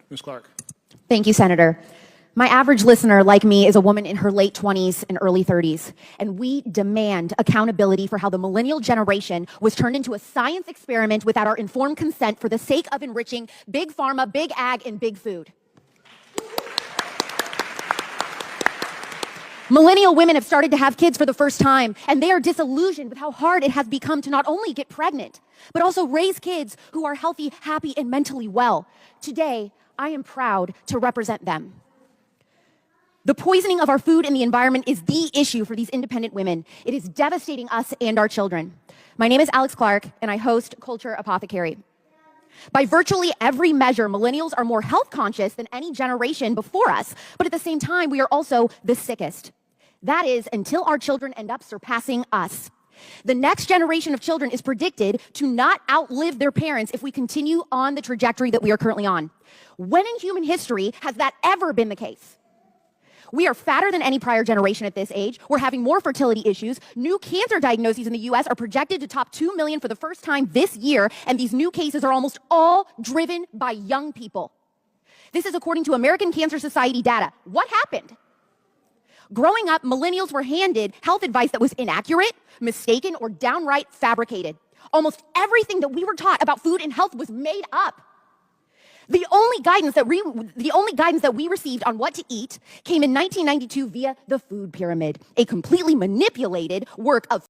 Ms. Clark. Thank you, Senator. My average listener, like me, is a woman in her late 20s and early 30s, and we demand accountability for how the millennial generation was turned into a science experiment without our informed consent for the sake of enriching big pharma, big ag, and big food. Millennial women have started to have kids for the first time, and they are disillusioned with how hard it has become to not only get pregnant, but also raise kids who are healthy, happy, and mentally well. Today, I am proud to represent them. The poisoning of our food and the environment is the issue for these independent women. It is devastating us and our children. My name is Alex Clark, and I host Culture Apothecary. By virtually every measure, millennials are more health conscious than any generation before us, but at the same time, we are also the sickest. That is, until our children end up surpassing us. The next generation of children is predicted to not outlive their parents if we continue on the trajectory that we are currently on. When in human history has that ever been the case? We are fatter than any prior generation at this age. We're having more fertility issues. New cancer diagnoses in the US are projected to top 2 million for the first time this year, and these new cases are almost all driven by young people. This is according to American Cancer Society data. What happened? Growing up, millennials were handed health advice that was inaccurate, mistaken, or downright fabricated. Almost everything that we were taught about food and health was made up. The only guidance that we received on what to eat came in 1992 via the food pyramid, a completely manipulated work of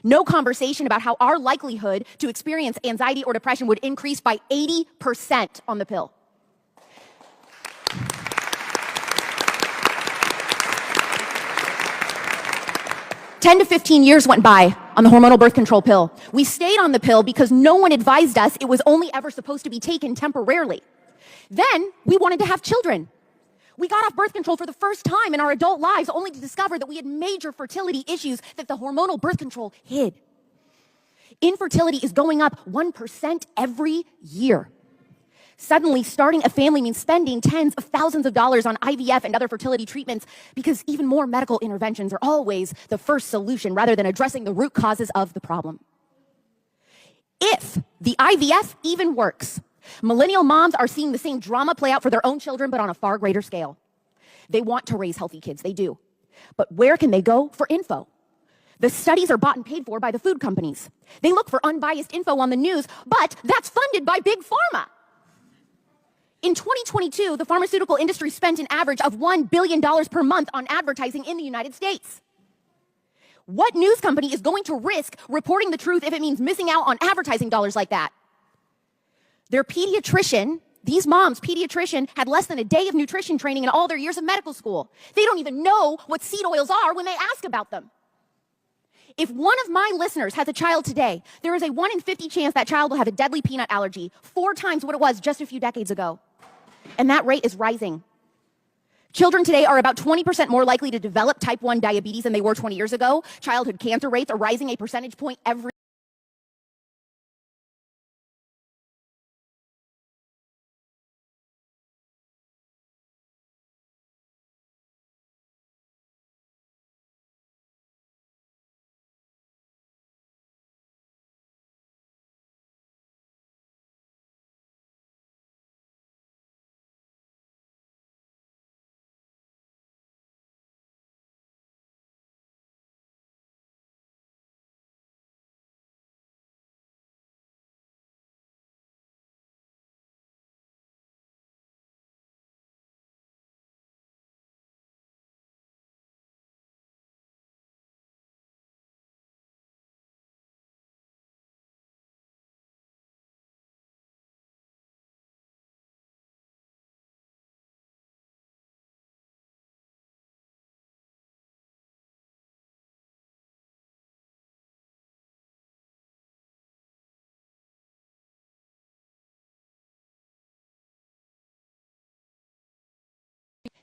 no conversation about how our likelihood to experience anxiety or depression would increase by 80% on the pill. "10 to 15 years went by on the hormonal birth control pill. We stayed on the pill because no one advised us it was only ever supposed to be taken temporarily. Then we wanted to have children. We got off birth control for the first time in our adult lives only to discover that we had major fertility issues that the hormonal birth control hid. Infertility is going up 1% every year. Suddenly, starting a family means spending tens of thousands of dollars on IVF and other fertility treatments because even more medical interventions are always the first solution rather than addressing the root causes of the problem. If the IVF even works, millennial moms are seeing the same drama play out for their own children, but on a far greater scale. They want to raise healthy kids, they do. But where can they go for info? The studies are bought and paid for by the food companies. They look for unbiased info on the news, but that's funded by big pharma. In 2022, the pharmaceutical industry spent an average of $1 billion per month on advertising in the United States. What news company is going to risk reporting the truth if it means missing out on advertising dollars like that? Their pediatrician, these moms' pediatrician, had less than a day of nutrition training in all their years of medical school. They don't even know what seed oils are when they ask about them. If one of my listeners has a child today, there is a 1 in 50 chance that child will have a deadly peanut allergy, 4 times what it was just a few decades ago. And that rate is rising. Children today are about 20% more likely to develop type 1 diabetes than they were 20 years ago. Childhood cancer rates are rising a percentage point every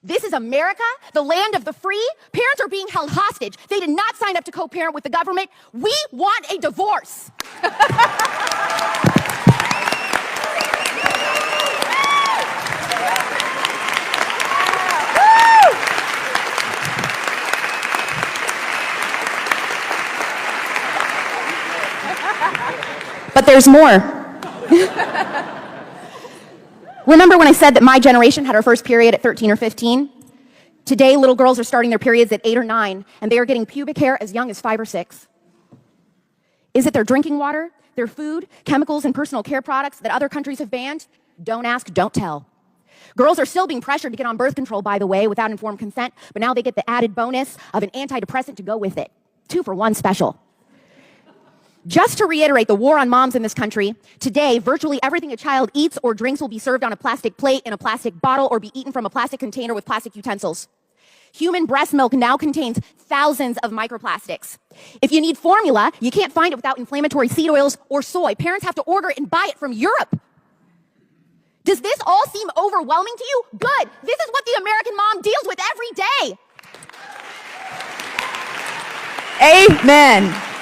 This is America, the land of the free. Parents are being held hostage. They did not sign up to co-parent with the government. We want a divorce. But there's more. Remember when I said that my generation had our first period at 13 or 15? Today, little girls are starting their periods at 8 or 9, and they are getting pubic hair as young as 5 or 6. Is it their drinking water, their food, chemicals, and personal care products that other countries have banned? Don't ask, don't tell. Girls are still being pressured to get on birth control, by the way, without informed consent, but now they get the added bonus of an antidepressant to go with it. 2 for 1 special. Just to reiterate the war on moms in this country, today, virtually everything a child eats or drinks will be served on a plastic plate, in a plastic bottle, or be eaten from a plastic container with plastic utensils. Human breast milk now contains thousands of microplastics. If you need formula, you can't find it without inflammatory seed oils or soy. Parents have to order it and buy it from Europe. Does this all seem overwhelming to you? Good. This is what the American mom deals with every day. Amen.